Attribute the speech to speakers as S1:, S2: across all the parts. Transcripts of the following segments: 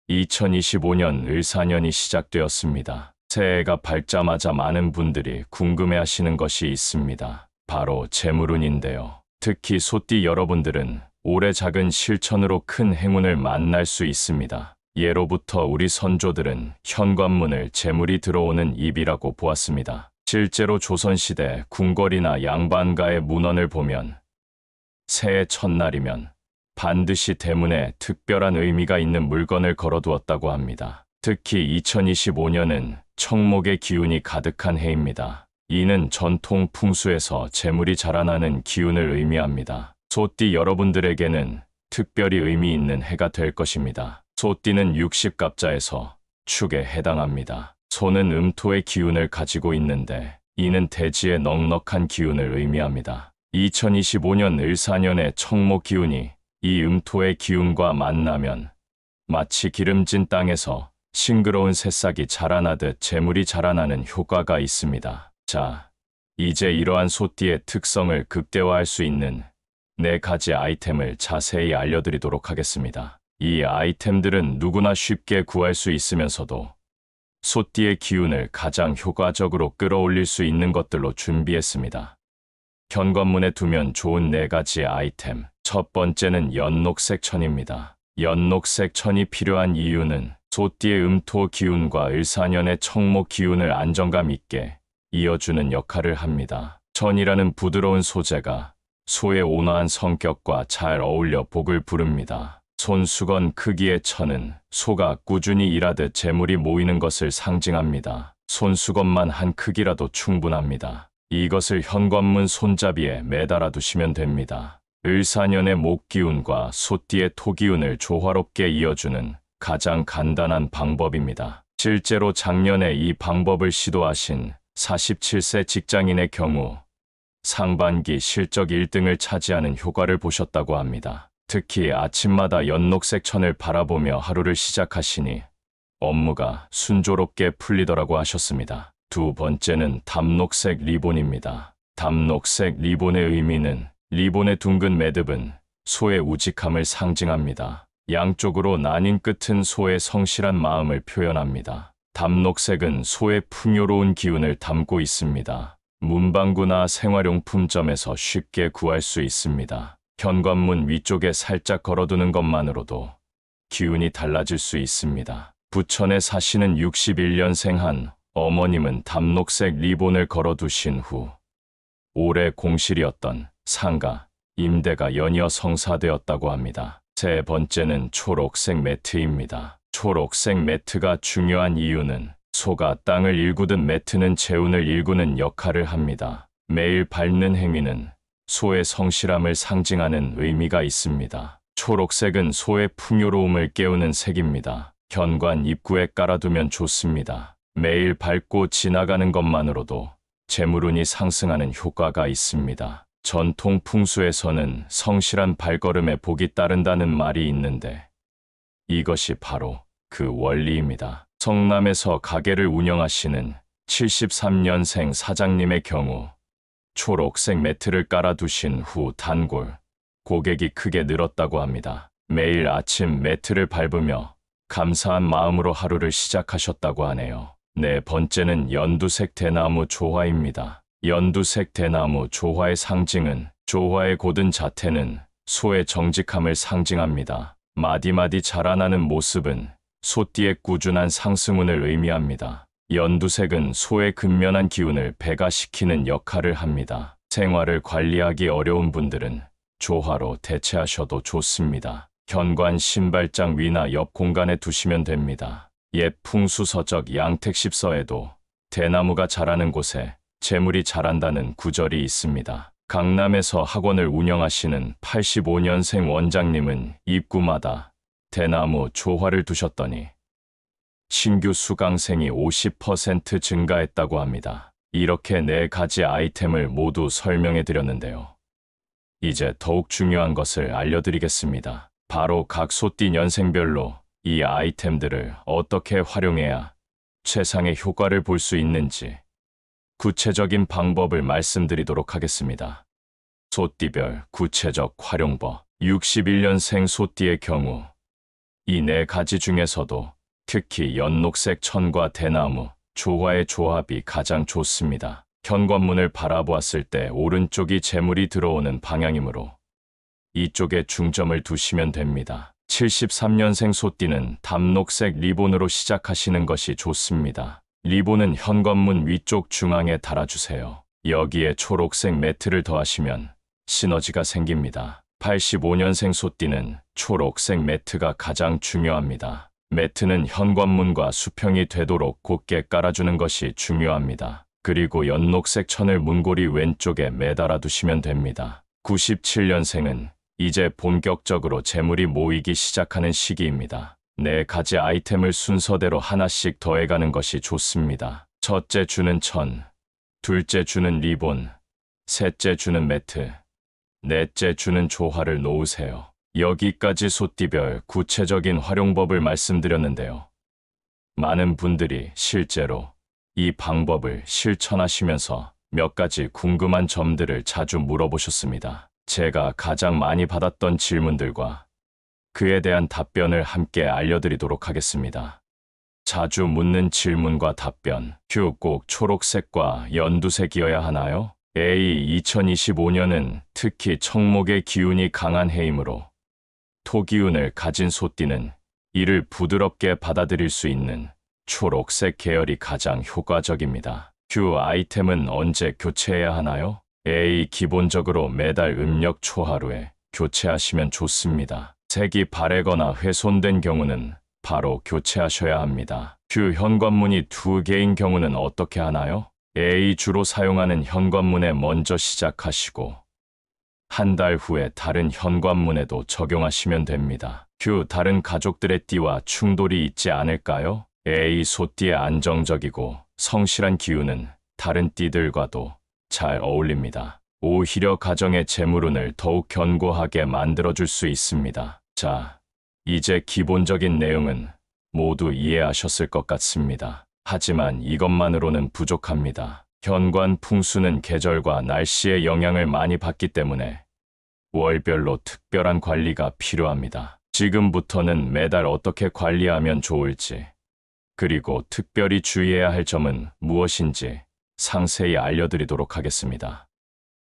S1: 2025년 을사년이 시작되었습니다. 새해가 밝자마자 많은 분들이 궁금해하시는 것이 있습니다. 바로 재물운인데요. 특히 소띠 여러분들은 올해 작은 실천으로 큰 행운을 만날 수 있습니다. 예로부터 우리 선조들은 현관문을 재물이 들어오는 입이라고 보았습니다. 실제로 조선시대 궁궐이나 양반가의 문헌을 보면 새해 첫날이면 반드시 대문에 특별한 의미가 있는 물건을 걸어두었다고 합니다. 특히 2025년은 청목의 기운이 가득한 해입니다. 이는 전통 풍수에서 재물이 자라나는 기운을 의미합니다. 소띠 여러분들에게는 특별히 의미 있는 해가 될 것입니다. 소띠는 60갑자에서 축에 해당합니다. 소는 음토의 기운을 가지고 있는데 이는 대지의 넉넉한 기운을 의미합니다. 2025년 을사년의 청목 기운이 이 음토의 기운과 만나면 마치 기름진 땅에서 싱그러운 새싹이 자라나듯 재물이 자라나는 효과가 있습니다. 자, 이제 이러한 소띠의 특성을 극대화할 수 있는 4가지 아이템을 자세히 알려드리도록 하겠습니다. 이 아이템들은 누구나 쉽게 구할 수 있으면서도 소띠의 기운을 가장 효과적으로 끌어올릴 수 있는 것들로 준비했습니다. 현관문에 두면 좋은 4가지 아이템. 첫 번째는 연녹색 천입니다. 연녹색 천이 필요한 이유는 소띠의 음토 기운과 을사년의 청목 기운을 안정감 있게 이어주는 역할을 합니다. 천이라는 부드러운 소재가 소의 온화한 성격과 잘 어울려 복을 부릅니다. 손수건 크기의 천은 소가 꾸준히 일하듯 재물이 모이는 것을 상징합니다. 손수건만 한 크기라도 충분합니다. 이것을 현관문 손잡이에 매달아 두시면 됩니다. 을사년의 목기운과 소띠의 토기운을 조화롭게 이어주는 가장 간단한 방법입니다. 실제로 작년에 이 방법을 시도하신 47세 직장인의 경우 상반기 실적 1등을 차지하는 효과를 보셨다고 합니다. 특히 아침마다 연녹색 천을 바라보며 하루를 시작하시니 업무가 순조롭게 풀리더라고 하셨습니다. 두 번째는 담녹색 리본입니다. 담녹색 리본의 의미는 리본의 둥근 매듭은 소의 우직함을 상징합니다. 양쪽으로 나뉜 끝은 소의 성실한 마음을 표현합니다. 담녹색은 소의 풍요로운 기운을 담고 있습니다. 문방구나 생활용품점에서 쉽게 구할 수 있습니다. 현관문 위쪽에 살짝 걸어두는 것만으로도 기운이 달라질 수 있습니다. 부천에 사시는 61년생 한 어머님은 담녹색 리본을 걸어두신 후 올해 공실이었던 상가, 임대가 연이어 성사되었다고 합니다. 세 번째는 초록색 매트입니다. 초록색 매트가 중요한 이유는 소가 땅을 일구듯 매트는 재운을 일구는 역할을 합니다. 매일 밟는 행위는 소의 성실함을 상징하는 의미가 있습니다. 초록색은 소의 풍요로움을 깨우는 색입니다. 현관 입구에 깔아두면 좋습니다. 매일 밟고 지나가는 것만으로도 재물운이 상승하는 효과가 있습니다. 전통 풍수에서는 성실한 발걸음에 복이 따른다는 말이 있는데 이것이 바로 그 원리입니다. 성남에서 가게를 운영하시는 73년생 사장님의 경우 초록색 매트를 깔아두신 후 단골 고객이 크게 늘었다고 합니다. 매일 아침 매트를 밟으며 감사한 마음으로 하루를 시작하셨다고 하네요. 네 번째는 연두색 대나무 조화입니다. 연두색 대나무 조화의 상징은 조화의 고든 자태는 소의 정직함을 상징합니다. 마디마디 자라나는 모습은 소띠의 꾸준한 상승운을 의미합니다. 연두색은 소의 근면한 기운을 배가시키는 역할을 합니다. 생활을 관리하기 어려운 분들은 조화로 대체하셔도 좋습니다. 현관 신발장 위나 옆 공간에 두시면 됩니다. 옛 풍수서적 양택십서에도 대나무가 자라는 곳에 재물이 자란다는 구절이 있습니다. 강남에서 학원을 운영하시는 85년생 원장님은 입구마다 대나무 조화를 두셨더니 신규 수강생이 50% 증가했다고 합니다. 이렇게 4가지 아이템을 모두 설명해 드렸는데요. 이제 더욱 중요한 것을 알려드리겠습니다. 바로 각 소띠 년생별로 이 아이템들을 어떻게 활용해야 최상의 효과를 볼 수 있는지 구체적인 방법을 말씀드리도록 하겠습니다. 소띠별 구체적 활용법. 61년생 소띠의 경우 이 네 가지 중에서도 특히 연녹색 천과 대나무, 조화의 조합이 가장 좋습니다. 현관문을 바라보았을 때 오른쪽이 재물이 들어오는 방향이므로 이쪽에 중점을 두시면 됩니다. 73년생 소띠는 담녹색 리본으로 시작하시는 것이 좋습니다. 리본은 현관문 위쪽 중앙에 달아주세요. 여기에 초록색 매트를 더하시면 시너지가 생깁니다. 85년생 소띠는 초록색 매트가 가장 중요합니다. 매트는 현관문과 수평이 되도록 곧게 깔아주는 것이 중요합니다. 그리고 연녹색 천을 문고리 왼쪽에 매달아 두시면 됩니다. 97년생은 이제 본격적으로 재물이 모이기 시작하는 시기입니다. 네 가지 아이템을 순서대로 하나씩 더해가는 것이 좋습니다. 첫째 주는 천, 둘째 주는 리본, 셋째 주는 매트, 넷째 주는 조화를 놓으세요. 여기까지 소띠별 구체적인 활용법을 말씀드렸는데요. 많은 분들이 실제로 이 방법을 실천하시면서 몇 가지 궁금한 점들을 자주 물어보셨습니다. 제가 가장 많이 받았던 질문들과 그에 대한 답변을 함께 알려드리도록 하겠습니다. 자주 묻는 질문과 답변. q 꼭 초록색과 연두색이어야 하나요? A. 2025년은 특히 청목의 기운이 강한 해이므로 토기운을 가진 소띠는 이를 부드럽게 받아들일 수 있는 초록색 계열이 가장 효과적입니다. Q. 아이템은 언제 교체해야 하나요? A. 기본적으로 매달 음력 초하루에 교체하시면 좋습니다. 색이 바래거나 훼손된 경우는 바로 교체하셔야 합니다. Q. 현관문이 두 개인 경우는 어떻게 하나요? A. 주로 사용하는 현관문에 먼저 시작하시고 한 달 후에 다른 현관문에도 적용하시면 됩니다. Q. 다른 가족들의 띠와 충돌이 있지 않을까요? A. 소띠의 안정적이고 성실한 기운은 다른 띠들과도 잘 어울립니다. 오히려 가정의 재물운을 더욱 견고하게 만들어줄 수 있습니다. 자, 이제 기본적인 내용은 모두 이해하셨을 것 같습니다. 하지만 이것만으로는 부족합니다. 현관 풍수는 계절과 날씨의 영향을 많이 받기 때문에 월별로 특별한 관리가 필요합니다. 지금부터는 매달 어떻게 관리하면 좋을지, 그리고 특별히 주의해야 할 점은 무엇인지 상세히 알려드리도록 하겠습니다.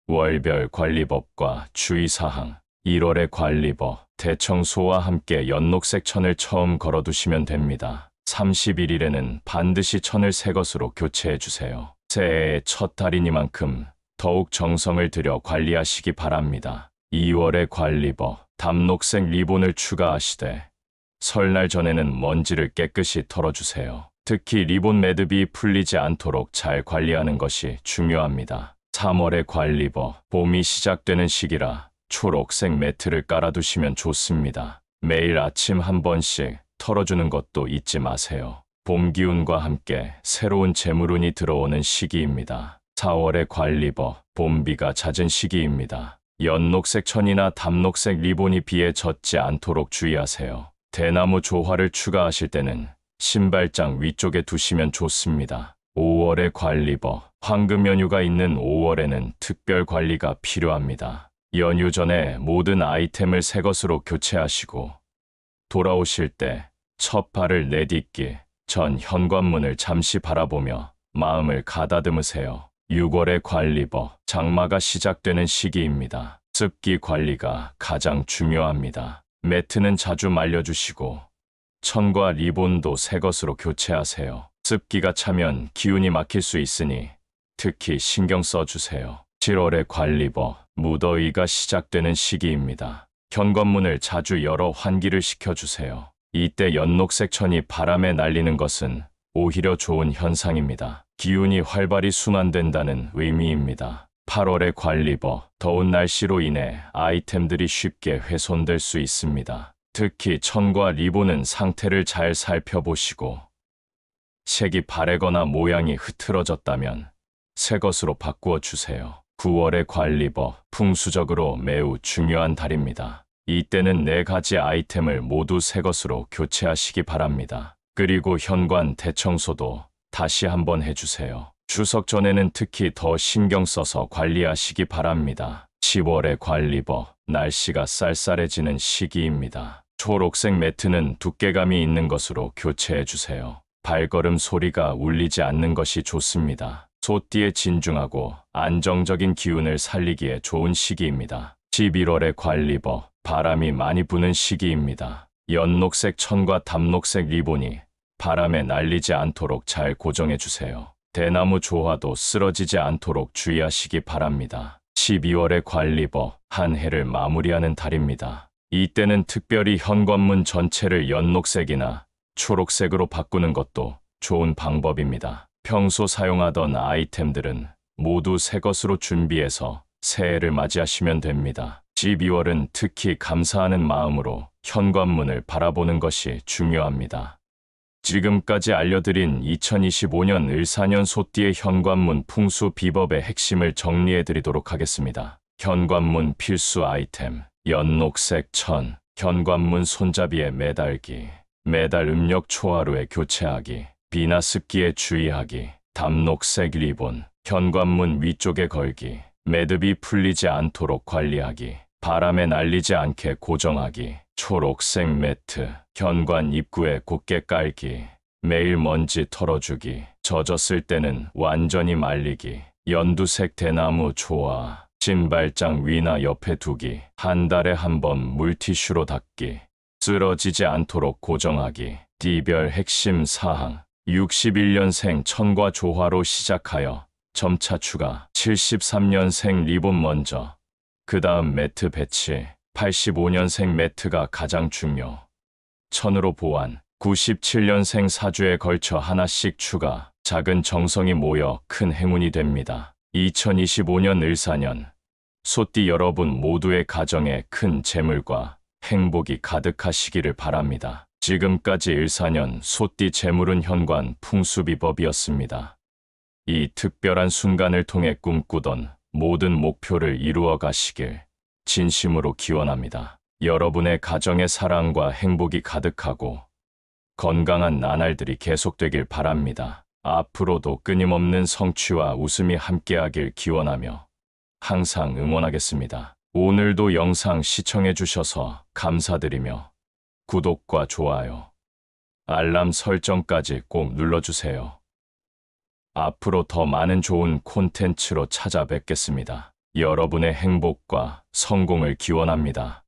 S1: 월별 관리법과 주의사항. 1월의 관리법. 대청소와 함께 연녹색 천을 처음 걸어두시면 됩니다. 31일에는 반드시 천을 새 것으로 교체해 주세요. 새해의 첫 달이니만큼 더욱 정성을 들여 관리하시기 바랍니다. 2월의 관리법. 담녹색 리본을 추가하시되 설날 전에는 먼지를 깨끗이 털어주세요. 특히 리본 매듭이 풀리지 않도록 잘 관리하는 것이 중요합니다. 3월의 관리법. 봄이 시작되는 시기라 초록색 매트를 깔아두시면 좋습니다. 매일 아침 한 번씩 털어주는 것도 잊지 마세요. 봄 기운과 함께 새로운 재물운이 들어오는 시기입니다. 4월의 관리법. 봄비가 잦은 시기입니다. 연녹색 천이나 담녹색 리본이 비에 젖지 않도록 주의하세요. 대나무 조화를 추가하실 때는 신발장 위쪽에 두시면 좋습니다. 5월의 관리법. 황금 연휴가 있는 5월에는 특별 관리가 필요합니다. 연휴 전에 모든 아이템을 새 것으로 교체하시고 돌아오실 때 첫 발을 내딛기 전 현관문을 잠시 바라보며 마음을 가다듬으세요. 6월의 관리법. 장마가 시작되는 시기입니다. 습기 관리가 가장 중요합니다. 매트는 자주 말려주시고 천과 리본도 새 것으로 교체하세요. 습기가 차면 기운이 막힐 수 있으니 특히 신경 써주세요. 7월의 관리법. 무더위가 시작되는 시기입니다. 현관문을 자주 열어 환기를 시켜주세요. 이때 연녹색 천이 바람에 날리는 것은 오히려 좋은 현상입니다. 기운이 활발히 순환된다는 의미입니다. 8월의 관리법. 더운 날씨로 인해 아이템들이 쉽게 훼손될 수 있습니다. 특히 천과 리본은 상태를 잘 살펴보시고 색이 바래거나 모양이 흐트러졌다면 새 것으로 바꾸어 주세요. 9월의 관리법. 풍수적으로 매우 중요한 달입니다. 이때는 4가지 아이템을 모두 새 것으로 교체하시기 바랍니다. 그리고 현관 대청소도 다시 한번 해주세요. 추석 전에는 특히 더 신경 써서 관리하시기 바랍니다. 10월의 관리법. 날씨가 쌀쌀해지는 시기입니다. 초록색 매트는 두께감이 있는 것으로 교체해 주세요. 발걸음 소리가 울리지 않는 것이 좋습니다. 소띠의 진중하고 안정적인 기운을 살리기에 좋은 시기입니다. 11월의 관리버, 바람이 많이 부는 시기입니다. 연녹색 천과 담녹색 리본이 바람에 날리지 않도록 잘 고정해 주세요. 대나무 조화도 쓰러지지 않도록 주의하시기 바랍니다. 12월의 관리버, 한 해를 마무리하는 달입니다. 이때는 특별히 현관문 전체를 연녹색이나 초록색으로 바꾸는 것도 좋은 방법입니다. 평소 사용하던 아이템들은 모두 새 것으로 준비해서 새해를 맞이하시면 됩니다. 12월은 특히 감사하는 마음으로 현관문을 바라보는 것이 중요합니다. 지금까지 알려드린 2025년 을사년 소띠의 현관문 풍수 비법의 핵심을 정리해 드리도록 하겠습니다. 현관문 필수 아이템, 연녹색 천, 현관문 손잡이에 매달기, 매달 음력 초하루에 교체하기, 비나 습기에 주의하기, 담녹색 리본, 현관문 위쪽에 걸기, 매듭이 풀리지 않도록 관리하기, 바람에 날리지 않게 고정하기, 초록색 매트, 현관 입구에 곧게 깔기, 매일 먼지 털어주기, 젖었을 때는 완전히 말리기, 연두색 대나무 조화, 신발장 위나 옆에 두기, 한 달에 한 번 물티슈로 닦기, 쓰러지지 않도록 고정하기, D별 핵심 사항, 61년생 천과 조화로 시작하여 점차 추가, 73년생 리본 먼저, 그 다음 매트 배치, 85년생 매트가 가장 중요, 천으로 보완, 97년생 사주에 걸쳐 하나씩 추가, 작은 정성이 모여 큰 행운이 됩니다. 2025년 을사년, 소띠 여러분 모두의 가정에 큰 재물과 행복이 가득하시기를 바랍니다. 지금까지 을사년 소띠 재물운 현관 풍수비법이었습니다. 이 특별한 순간을 통해 꿈꾸던 모든 목표를 이루어 가시길 진심으로 기원합니다. 여러분의 가정에 사랑과 행복이 가득하고 건강한 나날들이 계속되길 바랍니다. 앞으로도 끊임없는 성취와 웃음이 함께하길 기원하며 항상 응원하겠습니다. 오늘도 영상 시청해 주셔서 감사드리며 구독과 좋아요, 알람 설정까지 꼭 눌러주세요. 앞으로 더 많은 좋은 콘텐츠로 찾아뵙겠습니다. 여러분의 행복과 성공을 기원합니다.